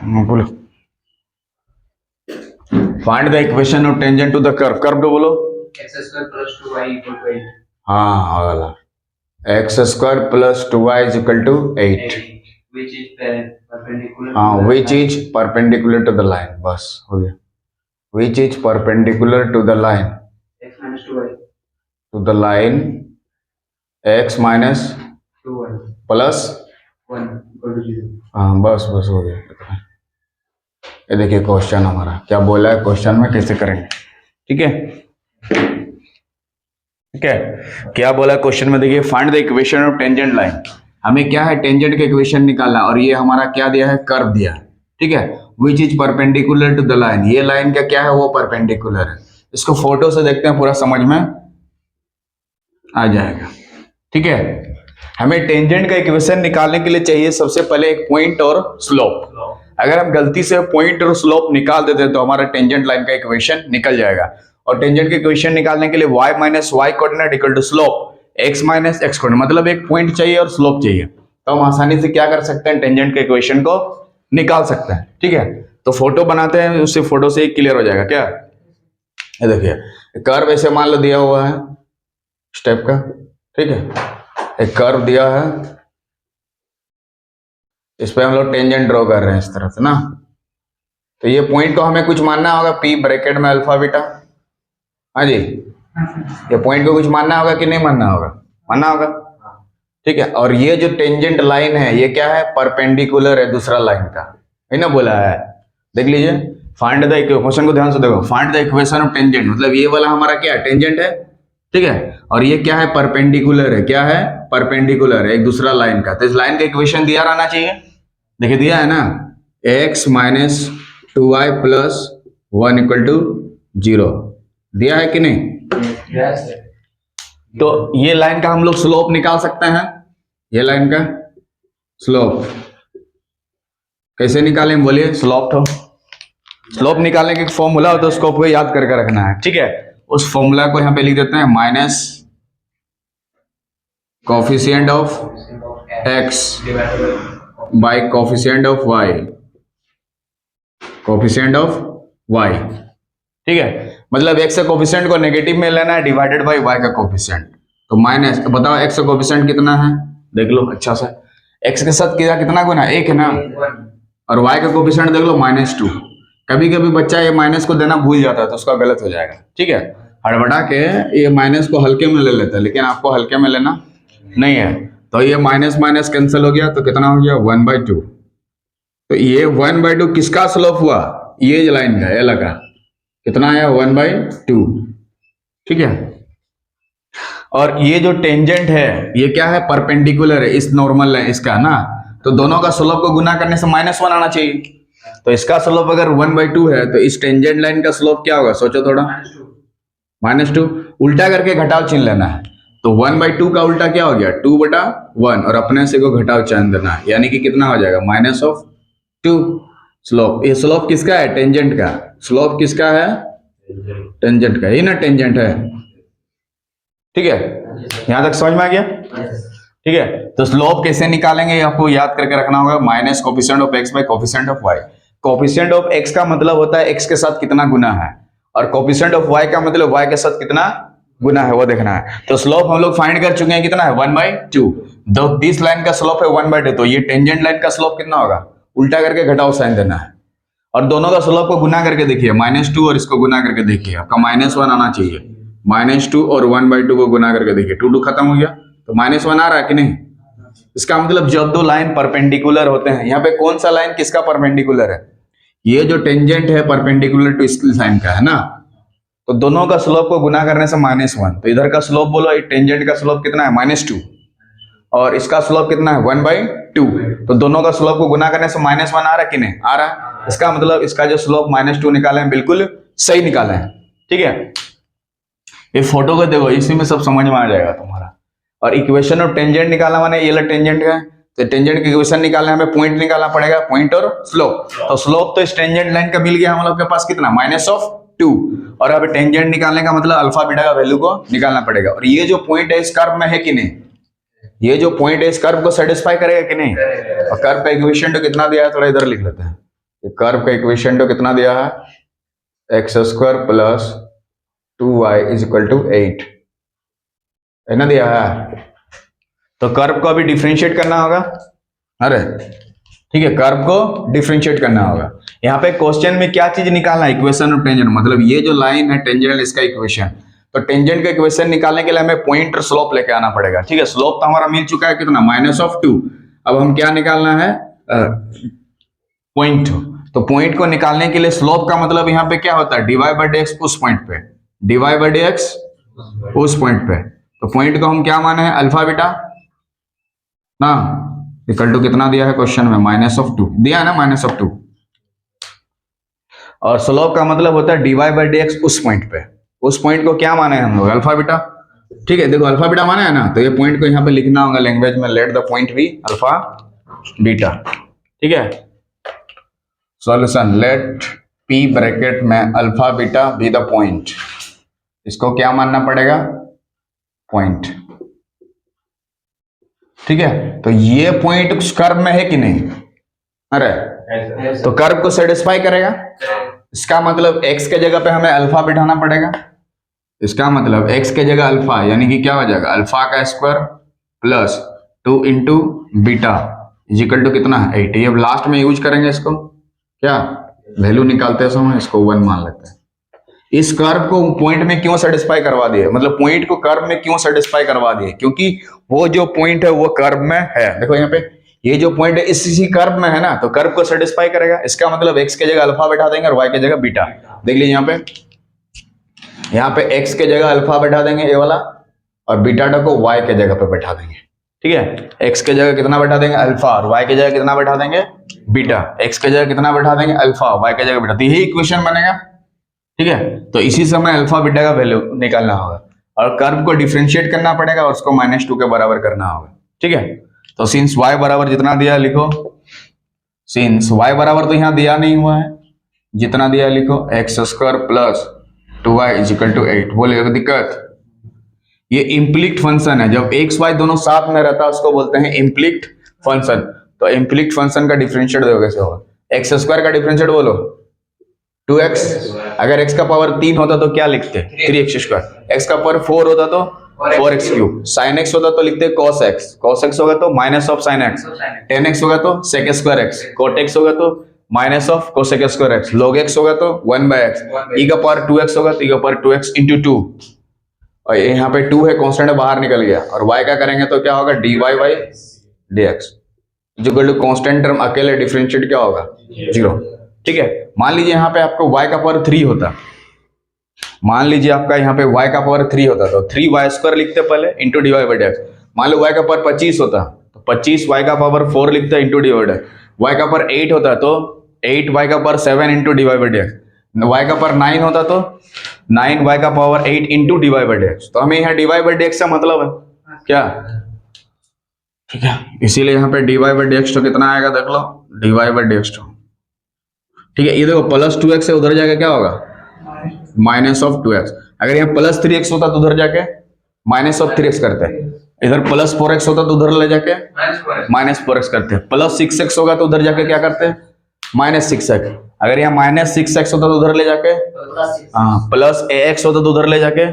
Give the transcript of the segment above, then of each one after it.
बोलो, find the equation of tangent to the curve. Curve तो बोलो, x² plus 2y equal to 8. हाँ वाला X square plus 2y is equal to 8। Which is perpendicular. हाँ, which is perpendicular to the line, बस हो गया। Which is perpendicular to the line, x minus 2y. To the line x minus 2y plus 1 equal to 0. हाँ बस बस हो गया। ये देखिए क्वेश्चन हमारा क्या बोला है, क्वेश्चन में कैसे करेंगे, ठीक है ठीक है। क्या बोला क्वेश्चन में, देखिए find the equation of tangent line. हमें क्या है, टेंजेंट का इक्वेशन निकालना, और ये हमारा क्या दिया है, कर्व दिया है, ठीक है। Which is perpendicular to the line, ये लाइन का क्या है, वो परपेंडिकुलर है। इसको फोटो से देखते हैं, पूरा समझ में आ जाएगा, ठीक है। हमें टेंजेंट का इक्वेशन निकालने के लिए चाहिए सबसे पहले एक पॉइंट और स्लोप। अगर हम गलती से पॉइंट और स्लोप निकाल देते हैं तो हमारा टेंजेंट लाइन का इक्वेशन निकल जाएगा। और टेंजेंट का इक्वेशन निकालने के लिए y minus Y coordinate equal to slope x minus X coordinate, मतलब एक पॉइंट चाहिए और स्लोप चाहिए, तो हम आसानी से क्या कर सकते हैं, टेंजेंट के इक्वेशन को निकाल सकते हैं, ठीक है। तो फोटो बनाते हैं, उससे फोटो से क्लियर हो जाएगा क्या। ये देखिए कर्व ऐसे मान लो दिया हुआ है स्टेप का, ठीक है। एक कर्व दिया है, इस पे हम लोग टेंजेंट ड्रॉ कर रहे हैं इस तरह से ना। तो ये पॉइंट को हमें कुछ मानना होगा, p ब्रैकेट में अल्फा बीटा, हाँ जी। ये पॉइंट को कुछ मानना होगा कि नहीं मानना होगा, मानना होगा, ठीक है। और ये जो टेंजेंट लाइन है ये क्या है, परपेंडिकुलर है दूसरा लाइन का, है ना बोला है। देख लीजिए, फाइंड द क्वेश्चन को ध्यान से देखो, find the equation of tangent, मतलब ये वाला हमारा क्या है, टेंजेंट है, ठीक है। और ये क्या है, परपेंडिकुलर है, क्या है, परपेंडिकुलर है एक दूसरा लाइन का। तो इस लाइन का इक्वेशन दिया रहना चाहिए, देखिए दिया है ना, x minus 2y plus 1 equal to 0, दिया है कि नहीं। Yes. तो ये लाइन का हम लोग स्लोप निकाल सकते हैं, ये लाइन का स्लोप कैसे निकालें, बोलिए। स्लोप निकालने का फॉर्मूला हो तो उसको आपको याद करके रखना है, ठीक है। उस फॉर्मूला को यहाँ पे लिख देते हैं, minus coefficient of x bye coefficient of y, coefficient of y, ठीक है। मतलब x का कोफिशिएंट को नेगेटिव में लेना है, डिवाइडेड बाय y का कोफिशिएंट। तो माइनस, बताओ x का कोफिशिएंट कितना है, देख लो अच्छा सा, x के साथ कितना गुना, 1 है ना, और y का कोफिशिएंट देख लो -2। कभी कभी बच्चा ये माइनस को देना भूल जाता है तो उसका गलत हो जाएगा, ठीक है। हड़बड़ा के ये माइनस को हल्के में ले लेता है, लेकिन आपको हल्के में लेना नहीं है। तो ये माइनस माइनस कैंसिल हो गया, तो कितना हो गया, 1/2। तो ये 1/2 किसका स्लोप हुआ, ये लाइन का, ये लगा कितना आया, 1/2, ठीक है। और ये जो टेंजेंट है ये क्या है, परपेंडिकुलर है इस नॉर्मल लाइन इसका ना, तो दोनों का स्लोप को गुना करने से -1 आना चाहिए। तो इसका स्लोप अगर 1/2 है तो इस टेंजेंट लाइन का स्लोप क्या होगा, सोचो थोड़ा, -2। उल्टा करके घटाव चिन्ह लेना है, तो 1/2 का उल्टा क्या हो गया, 2/1, और अपने से को घटाव चिन्ह देना है, यानी कि कितना हो जाएगा, -2 स्लोप। ये स्लोप किसका है, टेंजेंट का। स्लोप किसका है, टेंजेंट का, ये ना टेंजेंट है, ठीक है। यहां तक समझ में आ गया, ठीक है। तो स्लोप कैसे निकालेंगे आपको याद करके रखना होगा, minus coefficient of x bye coefficient of y। Coefficient of x का मतलब होता है x के साथ कितना गुना है, और कोफिशिएंट ऑफ y का मतलब y के साथ कितना गुना है वो देखना है। तो स्लोप हम लोग फाइंड कर चुके हैं, कितना है, 1/2। दो दिस लाइन का स्लोप है 1/2, तो ये टेंजेंट लाइन का स्लोप कितना होगा, उल्टा करके घटाव साइन देना है, और दोनों का स्लोप को गुना करके देखिए, -2 और इसको गुना करके देखिए, आपका -1 आना चाहिए। -2 और 1/2 को गुना करके देखिए, 2 खत्म हो गया, तो -1 आ रहा है कि नहीं। इसका मतलब जब दो लाइन परपेंडिकुलर होते हैं, यहाँ पे कौन सा लाइन किसका परपेंडिकुलर है, ये जो टेंजेंट है परपेंडिकुलर टू इस लाइन का है ना, तो दोनों का स्लोप को गुना करने से -1। तो इधर का स्लोप बोलो, टेंजेंट का स्लोप कितना है, -2, और इसका स्लोप कितना है, 1/2। तो दोनों का स्लोप को गुना करने से -1 आ रहा है कि नहीं, आ रहा है। इसका मतलब इसका जो स्लोप -2 निकाले हैं बिल्कुल सही निकाले हैं, ठीक है। ये फोटो को देखो, इसी में सब समझ में आ जाएगा तुम्हारा। और इक्वेशन ऑफ टेंजेंट निकालना माने ये वाला टेंजेंट है, तो टेंजेंट की इक्वेशन निकालना हमें पॉइंट निकालना पड़ेगा, पॉइंट और स्लोप। तो स्लोप तो इस टेंजेंट लाइन का मिल गया हम लोग के पास, कितना, -2। और अब टेंजेंट निकालने का मतलब अल्फा बीटा का वैल्यू को निकालना पड़ेगा। और ये जो पॉइंट है इस कर्व में है कि नहीं, ये जो पॉइंट है इस कर्व को सेटिस्फाई करेगा कि नहीं। और कर्व का इक्वेशन तो कितना दिया है, थोड़ा इधर लिख लेते हैं, कर्व का इक्वेशन तो कितना दिया है, X square plus 2y is equal to 8 है ना, दिया है। तो कर्व को अभी डिफरेंशिएट करना होगा, अरे ठीक है, कर्व को डिफरेंशिएट करना होगा। यहाँ पे क्वेश्चन में क्या चीज निकालना है, इक्वेशन ऑफ टेंजेंट, मतलब ये जो लाइन है टेंजेंट इसका इक्वेशन। तो टेंजेंट का इक्वेशन निकालने के लिए हमें पॉइंट और स्लोप लेके आना पड़ेगा। ठीक है, स्लोप तो हमारा मिल चुका है कितना, -2। अब हम क्या निकालना है, पॉइंट। तो पॉइंट को निकालने के लिए स्लोप का मतलब यहाँ पे क्या होता है, dy बाई dx उस पॉइंट पे, dy बाई dx उस पॉइंट पे। तो पॉइंट को हम क्या माने हैं, अल्फा बीटा ना, इक्वल टू कितना दिया है क्वेश्चन में, -2 दिया है ना, -2। और स्लोप का मतलब होता है dy बाई dx उस पॉइंट पे। उस पॉइंट को क्या माने हैं हम लोग, अल्फा बीटा। ठीक है, देखो अल्फा बीटा माने है ना, तो ये पॉइंट को यहाँ पे लिखना होगा लैंग्वेज में, let the point be alpha beta. ठीक है, सॉल्यूशन, लेट पी ब्रैकेट में alpha beta be the point, इसको क्या मानना पड़ेगा, पॉइंट। ठीक है, तो ये पॉइंट उस कर्व में है कि नहीं, अरे तो कर्व को सेटिस्फाई करेगा। इसका मतलब x के जगह पे हमें अल्फा बिठाना पड़ेगा। इसका मतलब x के जगह अल्फा, यानी कि क्या हो जाएगा, अल्फा का square plus 2 into beta is equal to कितना है, 8। अब लास्ट में यूज करेंगे इसको, क्या वैल्यू निकालते समय इसको 1 मान लेते हैं। इस कर्व को पॉइंट में क्यों सेटिस्फाई करवा दिए, मतलब पॉइंट को कर्व में क्यों सेटिस्फाई करवा दिए, क्योंकि वो जो पॉइंट है वो कर्व में है। देखो यहाँ पे ये जो पॉइंट है इसी कर्व में है ना, तो कर्व को सेटिस्फाई करेगा। इसका मतलब x के जगह अल्फा बैठा देंगे और y के जगह बीटा। देख लीजिए यहाँ पे x के जगह अल्फा बैठा देंगे ये वाला, और बीटा को y के जगह पे बैठा देंगे। ठीक है, x के जगह कितना बैठा देंगे, अल्फा, और y के जगह कितना बैठा देंगे, बीटा। x के जगह कितना बैठा देंगे, अल्फा, y के जगह बीटा। तो यही इक्वेशन बनेगा। ठीक है, तो इसी समय अल्फा बीटा का वैल्यू निकालना होगा और कर्व को डिफरेंशिएट करना पड़ेगा और उसको -2 के बराबर करना होगा। ठीक है, तो सिंस y बराबर जितना दिया लिखो, सिंस y बराबर तो यहाँ दिया नहीं हुआ है, जितना दिया लिखो, X square plus 2y is equal to 8। बोले दिक्कत, ये इम्प्लिक्ट फंक्शन है, जब एक्स वाई दोनों साथ में रहता है उसको बोलते हैं इम्प्लिक्ट फंक्शन। तो इम्प्लिक्ट फंक्शन का डिफरेंशिएट देखो कैसे होगा, एक्स स्क्वायर का डिफरेंशिएट बोलो 2x। अगर x का पावर 3 होता तो क्या लिखते, 3x स्क्वायर। x का पावर 4 होता तो 4x क्यूब। sin x होता तो लिखते cos x, cos x होगा तो minus of sin x, tan x होगा तो sec square x, cot x होगा तो minus of cosec square x, log x होगा तो 1/x, e का पावर 2x होगा तो e का पावर 2x इंटू 2, और यहाँ पे 2 है कांस्टेंट बाहर निकल गया, और y का करेंगे तो क्या होगा, dy बाई dx जो कांस्टेंट टर्म अकेले डिफरेंशिएट क्या होगा, 0। ठीक है, मान लीजिए यहाँ पे आपको y का पावर 3 होता, मान लीजिए आपका यहाँ पे y का पावर 3 होता तो 3y स्क्वायर लिखते पहले इंटू dy बाई dx। मान लो y का पावर 25 होता तो 25 y का पावर 4 लिखते into dy by dx। y का पावर 8 होता तो 8 y का power 7 into dy by dx। y का पावर 9 होता तो 9 y का power 8 into dy by dx। तो हमें यहाँ dy बाई dx से मतलब है क्या, ठीक है, इसीलिए यहाँ पे dy बाई dx तो कितना आएगा देख लो, dy बाई dx तो, ठीक है, ये देखो प्लस 2x से उधर जाके क्या होगा, माइनस ऑफ 2x। अगर यहाँ प्लस 3x होता तो उधर जाके माइनस ऑफ 3x करते हैं, इधर प्लस 4x होता तो उधर ले जाके माइनस 4x करते हैं, प्लस 6x होगा तो उधर जाके क्या करते हैं, माइनस 6x। अगर यहाँ माइनस 6x होता तो उधर ले जाके प्लस ax होता तो उधर ले जाके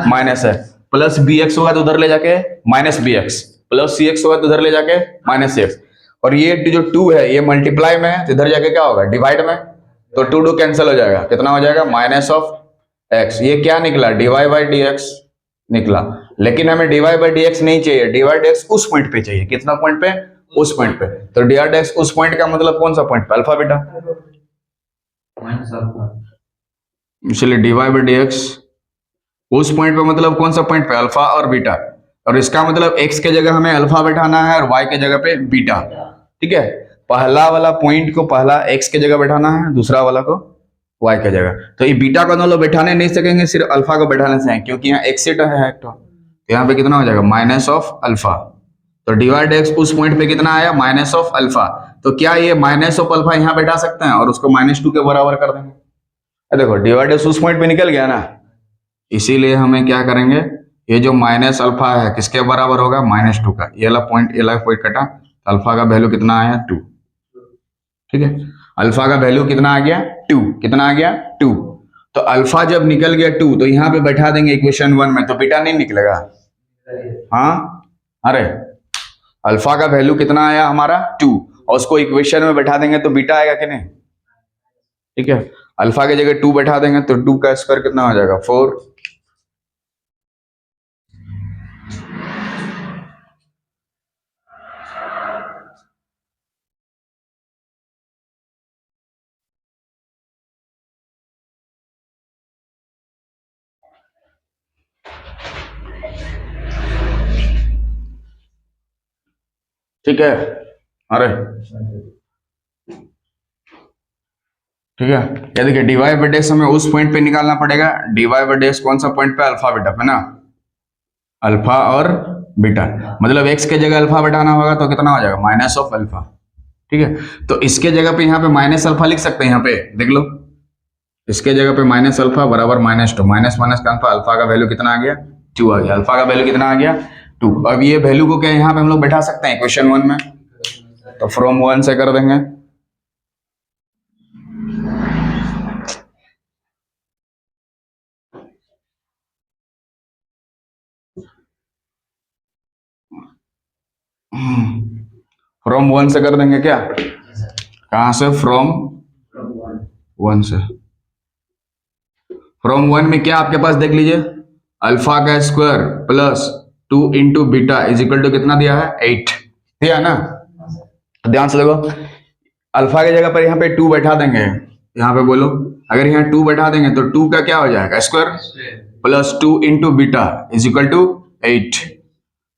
माइनस है, प्लस bx होगा तो उधर ले जाके माइनस bx, प्लस cx होगा तो उधर ले जाके माइनस x। और ये जो 2 है ये मल्टीप्लाई में है तो इधर जाके क्या होगा, डिवाइड में, तो 2 कैंसिल हो जाएगा, कितना हो जाएगा, माइनस ऑफ x। ये क्या निकला, dy बाई dx निकला। लेकिन हमें dy बाई dx नहीं चाहिए, dy बाई dx उस पॉइंट पे चाहिए, कितना पॉइंट पे, उस पॉइंट पे। तो dy बाई dx उस पॉइंट का मतलब कौन सा पॉइंट पे, अल्फा बीटा, इसलिए dy बाई dx उस पॉइंट पे मतलब कौन सा पॉइंट पे, अल्फा और बीटा। और इसका मतलब x के जगह हमें अल्फा बैठाना है और y के जगह पे बीटा। ठीक है, पहला वाला पॉइंट को पहला x के जगह बैठाना है, दूसरा वाला को y के जगह। तो ये बीटा को दोनों बैठाने नहीं सकेंगे, सिर्फ अल्फा को बैठाने से है, क्योंकि यहाँ x सीट है तो यहाँ पे कितना हो जाएगा, माइनस ऑफ अल्फा। तो डिवाइड x उस पॉइंट पे कितना आया, माइनस ऑफ अल्फा। तो क्या ये माइनस ऑफ अल्फा यहाँ बैठा सकते हैं और उसको -2 के बराबर कर देंगे। देखो डिवाइड x उस पॉइंट पे निकल गया ना, इसीलिए हमें क्या करेंगे, ये जो माइनस अल्फा है किसके बराबर होगा, -2 का। ये वाला पॉइंट कटा, अल्फा का वैल्यू कितना आया, 2। ठीक है, अल्फा का वैल्यू कितना आ गया 2, कितना आ गया 2। तो अल्फा जब निकल गया 2 तो यहाँ पे बैठा देंगे इक्वेशन 1 में, तो बीटा नहीं निकलेगा। हाँ अरे अल्फा का वैल्यू कितना आया हमारा 2 और उसको इक्वेशन में बैठा देंगे तो बीटा आएगा कि नहीं। ठीक है, अल्फा की जगह 2 बैठा देंगे तो 2 का स्क्वायर कितना हो जाएगा 4। ठीक है, अरे ठीक है, ये देखिए डीवाई बाई डेक्स हमें उस पॉइंट पे निकालना पड़ेगा। डीवाई बाई डेक्स कौन सा पॉइंट पे, अल्फा बीटा पे ना, अल्फा और बीटा, मतलब एक्स के जगह अल्फा बैठाना होगा तो कितना हो जाएगा माइनस ऑफ अल्फा। ठीक है, तो इसके जगह पे यहाँ पे माइनस अल्फा लिख सकते हैं, यहाँ पे देख लो, इसके जगह पे माइनस अल्फा बराबर -2, माइनस माइनस का अल्फा, अल्फा का वैल्यू कितना आ गया 2 आ गया, अल्फा का वैल्यू कितना आ गया 2। अब ये वैल्यू को क्या यहाँ पे हम लोग बैठा सकते हैं इक्वेशन 1 में, तो फ्रॉम 1 से कर देंगे। फ्रॉम 1 से कर देंगे क्या, कहां से, फ्रॉम 1 से। फ्रॉम 1 में क्या आपके पास देख लीजिए, अल्फा का square plus 2 into beta is equal to कितना दिया है 8 दिया ना। ध्यान से देखो, अल्फा की जगह पर यहाँ पे 2 बैठा देंगे, यहाँ पे बोलो, अगर यहाँ 2 बैठा देंगे तो 2 का क्या हो जाएगा square plus 2 into beta is equal to 8,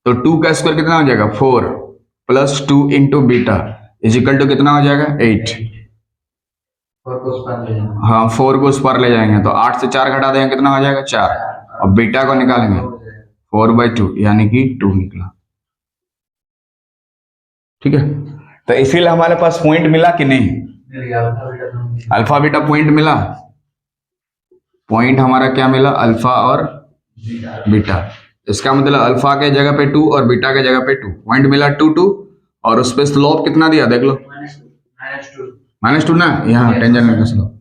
तो 2 का स्क्वायर कितना हो जाएगा 4 plus 2 into beta is equal to कितना हो जाएगा 8। हाँ 4 को उस पर ले जाएंगे तो 8 से 4 घटा देंगे कितना हो जाएगा 4, और बीटा को निकालेंगे 4/2 यानी कि 2 निकला। ठीक है, तो इसीलिए हमारे पास पॉइंट मिला कि नहीं, अल्फा बीटा पॉइंट मिला, पॉइंट हमारा क्या मिला अल्फा और बीटा। इसका मतलब अल्फा के जगह पे 2 और बीटा के जगह पे 2, पॉइंट मिला 2 2, और उस पे स्लोप कितना दिया देख लो -2 ना, यहाँ टेंजेंट का स्लोप।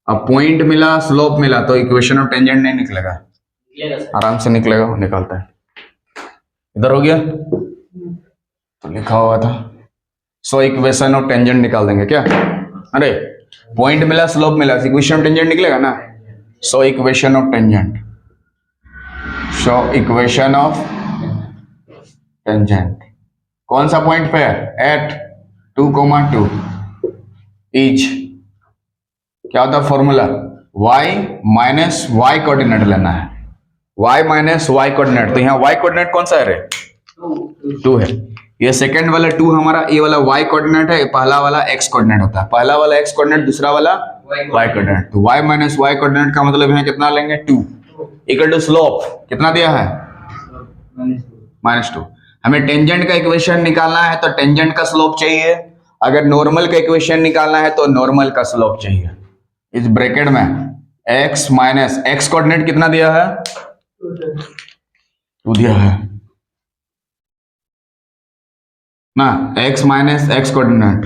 अब पॉइंट मिला स्लोप मिला तो इक्वेशन ऑफ टेंजेंट नहीं निकलेगा, आराम से निकलेगा, निकालता है। इधर हो गया तो लिखा हुआ था, सो इक्वेशन ऑफ टेंजेंट निकाल देंगे क्या। अरे पॉइंट मिला स्लोप मिला, इक्वेशन ऑफ टेंजेंट निकलेगा ना, so equation of tangent, so equation of tangent कौन सा पॉइंट पे है, एट 2,2 इज क्या होता है formula, y minus Y coordinate लेना है, y माइनस वाई कोऑर्डिनेट, तो यहाँ y कोऑर्डिनेट कौन सा है रे 2 है, ये सेकंड वाला 2 हमारा, ये वाला y कोऑर्डिनेट है, पहला वाला x कोऑर्डिनेट होता है, पहला वाला x कोऑर्डिनेट दूसरा वाला y कोऑर्डिनेट, तो y माइनस वाई कोऑर्डिनेट का मतलब यहाँ कितना लेंगे 2 इक्वल टू स्लोप कितना दिया है -2। हमें टेंजेंट का इक्वेशन निकालना है तो टेंजेंट का स्लोप चाहिए, अगर नॉर्मल का इक्वेशन निकालना है तो नॉर्मल का स्लोप चाहिए। इस ब्रैकेट में x माइनस x कोऑर्डिनेट कितना दिया है 2 दिया है ना, x minus x coordinate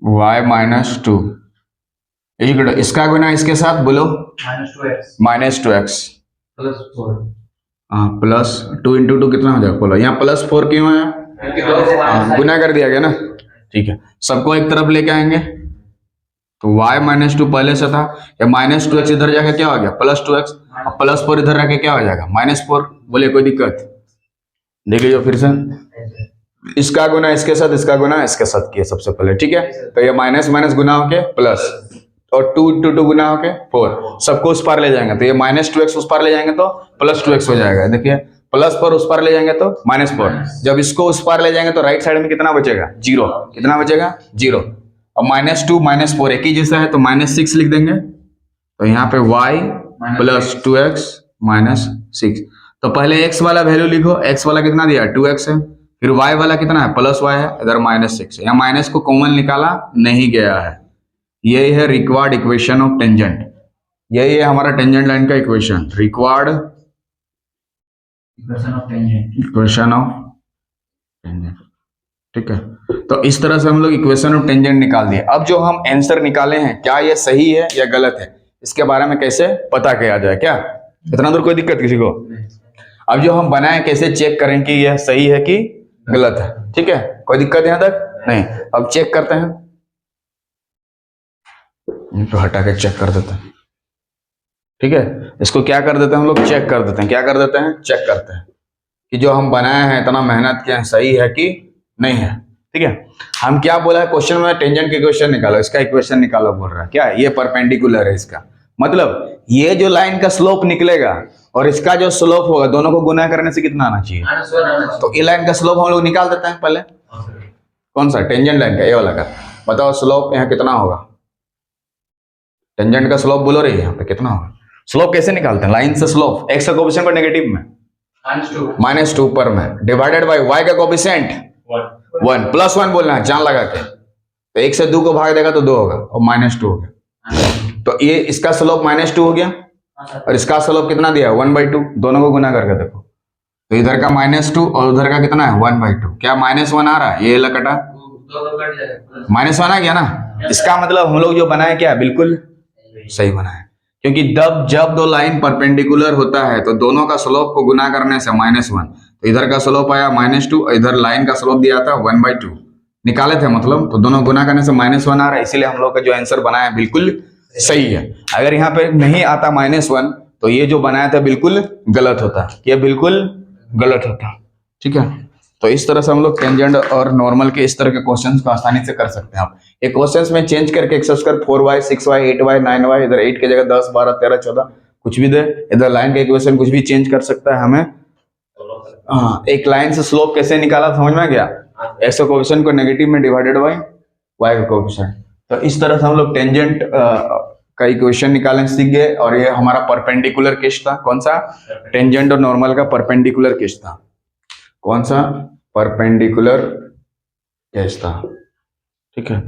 y -2, इसका गुना इसके साथ बोलो -2x हाँ प्लस 2 इंटू 2 कितना हो जाएगा बोलो, यहाँ +4 क्यों है, गुना कर दिया गया ना। ठीक है, सबको एक तरफ लेके आएंगे तो y -2 पहले से था, या -2x इधर जाके क्या हो गया +2x, अब +4 इधर रखे क्या हो जाएगा -4, बोले कोई दिक्कत, देखिए जो फिर से इसका गुना इसके साथ, इसका गुना इसके साथ किया सबसे पहले। ठीक है, तो ये माइनस माइनस गुना होके प्लस, और 2 इंटू 2 गुना होके 4, सबको उस पार ले जाएंगे तो ये -2x उस पार ले जाएंगे तो +2x हो जाएगा। देखिए +4 उस पार ले जाएंगे तो -4, जब इसको उस पार ले जाएंगे तो राइट साइड में कितना बचेगा 0, कितना बचेगा 0, और -2 -4 एक ही जैसा है तो -6 लिख देंगे, तो यहाँ पे y +2x -6, तो पहले x वाला वैल्यू लिखो, x वाला कितना दिया 2x है, फिर y वाला कितना है +y है, इधर -6 है, यहाँ माइनस को कॉमन निकाला नहीं गया है, ये है रिक्वायर्ड इक्वेशन ऑफ टेंजेंट, यही है हमारा टेंजेंट लाइन का equation, required Equation of tangent. Equation of tangent. ठीक है, तो इस तरह से हम लोग इक्वेशन ऑफ टेंजेंट निकाल दिए। अब जो हम आंसर निकाले हैं क्या ये सही है या गलत है, इसके बारे में कैसे पता किया जाए, क्या इतना दूर कोई दिक्कत किसी को? अब जो हम बनाए कैसे चेक करें कि यह सही है कि गलत है? ठीक है, कोई दिक्कत यहां तक नहीं? अब चेक करते हैं, इनको हटा के चेक कर देते हैं। ठीक है, इसको क्या कर देते हैं हम लोग, चेक कर देते हैं। क्या कर देते हैं? चेक करते हैं कि जो हम बनाए हैं, इतना मेहनत किए हैं, सही है कि नहीं है। ठीक है, हम क्या बोला है क्वेश्चन में, टेंजेंट का इक्वेशन निकालो, इसका इक्वेशन निकालो बोल रहा है। क्या ये परपेंडिकुलर है, इसका मतलब ये जो लाइन का स्लोप निकलेगा और इसका जो स्लोप होगा, दोनों को गुना करने से कितना आना चाहिए? तो ये लाइन का स्लोप हम लोग निकाल देते हैं पहले। कौन सा? टेंजेंट लाइन का, ये वाला का। बताओ स्लोप यहाँ कितना होगा? टेंजेंट का स्लोप बोलो रही है यहाँ पे कितना होगा? स्लोप कैसे निकालते हैं? लाइन से स्लोप, एक्स का कोएफिशिएंट को नेगेटिव में -2 पर में डिवाइडेड बाय y का कोएफिशिएंट 1 प्लस 1 बोलना है जान लगा के। तो 1 से 2 को भाग देगा तो 2 होगा और -2 हो गया। तो ये इसका स्लोप -2 हो गया और इसका स्लोप कितना दिया? 1/2। दोनों को गुना करके देखो, तो इधर का -2 और उधर का कितना है? 1/2। क्या -1 आ रहा है? ये लकटा -1 आ गया ना। इसका मतलब हम लोग जो बनाए क्या बिल्कुल सही बनाए, क्योंकि जब दो लाइन परपेंडिकुलर होता है तो दोनों का स्लोप को गुना करने से -1, तो इधर का स्लोप आया -2 और इधर लाइन का स्लोप दिया था 1/2 निकाले थे, मतलब तो दोनों गुना करने से -1 आ रहा है। इसीलिए हम लोग का जो आंसर बनाया है बिल्कुल सही है। अगर यहाँ पे नहीं आता -1 तो ये जो बनाया था बिल्कुल गलत होता, ये बिल्कुल गलत होता। ठीक है, तो इस तरह से हम लोग टेंजेंट और नॉर्मल के इस तरह के क्वेश्चंस को आसानी से कर सकते हैं। आप एक क्वेश्चंस में चेंज करके x square 4y 6y 8y 9y, इधर 8 की जगह 10 12 13 14 कुछ भी दे, इधर लाइन का इक्वेशन कुछ भी चेंज कर सकता है हमें। हाँ, एक लाइन से स्लोप कैसे निकाला समझ में आ गया? एक्स का कोएफिशिएंट को नेगेटिव में डिवाइडेड बाय y का कोएफिशिएंट। तो इस तरह से हम लोग टेंजेंट का इक्वेशन निकालने सीख गए। और ये हमारा परपेंडिकुलर केस था। कौन सा? टेंजेंट और नॉर्मल का परपेंडिकुलर केस था। कौन सा? परपेंडिकुलर केस था। ठीक है।